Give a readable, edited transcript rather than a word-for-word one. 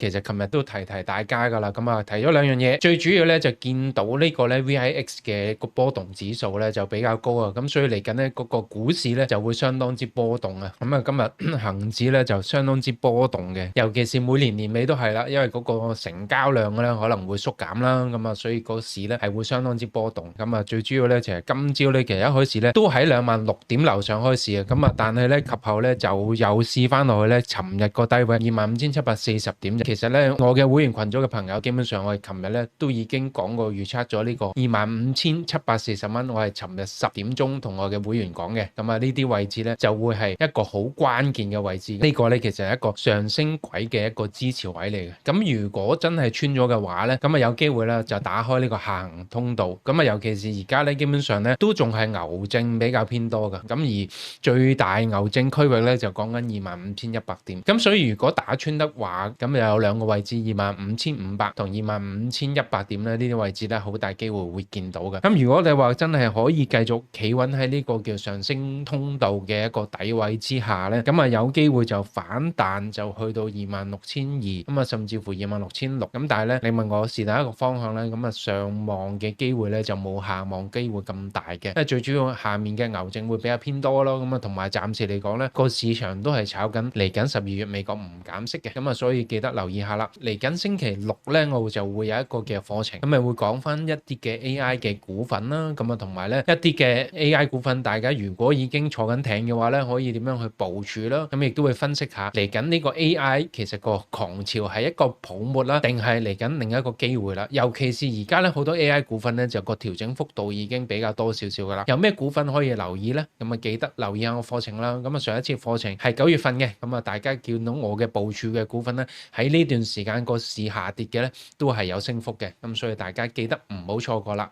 其實琴日都提大家㗎啦，咁啊提咗兩樣嘢，最主要咧就見到呢個咧 VIX 嘅個波動指數咧就比較高啊，咁所以嚟緊咧嗰個股市咧就會相當之波動啊，咁啊今日恆指咧就相當之波動嘅，尤其是每年年尾都係啦，因為嗰個成交量咧可能會縮減啦，咁啊所以個市咧係會相當之波動，咁啊最主要咧就係今朝咧其實一開始咧都喺26,000點樓上開市啊，咁啊但係咧及後咧就又試翻落去咧，尋日個低位25,740點。其實咧，我嘅會員群組嘅朋友，基本上我哋琴日咧都已經講過預測咗呢個25,740蚊，我係尋日10點鐘同我嘅會員講嘅。咁啊，呢啲位置咧就會係一個好關鍵嘅位置。呢個咧其實係一個上升軌嘅一個支持位嚟嘅。咁如果真係穿咗嘅話咧，咁啊有機會咧就打開呢個下行通道。咁啊，尤其是而家咧，基本上咧都仲係牛證比較偏多嘅。咁而最大牛證區域咧就講緊25,100點。咁所以如果打穿得話，咁又有兩個位置25,500同25,100點咧，呢啲位置咧好大機會會見到嘅。咁如果你話真係可以繼續企穩喺呢個叫上升通道嘅一個底位之下咧，咁啊有機會就反彈就去到26,200，咁啊甚至乎26,600。咁但係咧，你問我是哪一個方向咧？咁啊上望嘅機會咧就冇下望機會咁大嘅，因為最主要下面嘅牛證會比較偏多咯。咁啊同埋暫時嚟講咧，個市場都係炒緊嚟緊12月美國唔減息嘅，咁啊所以記得留意下啦。嚟緊星期六咧，我就會有一個嘅課程，咁咪會講翻一啲嘅 AI 嘅股份啦，咁啊同埋咧一啲嘅 AI 股份，大家如果已經坐緊艇嘅話咧，可以點樣去部署啦？咁亦都會分析下嚟緊呢個 AI 其實個狂潮係一個泡沫啦，定係嚟緊另一個機會啦？尤其是而家咧好多 AI 股份咧就個調整幅度已經比較多少少噶啦，有咩股份可以留意咧？咁啊記得留意下個課程啦。咁啊上一次課程係9月份嘅，咁啊大家見到我嘅部署嘅股份咧喺呢段時間個市下跌嘅咧都係有升幅嘅，咁所以大家記得唔好錯過啦。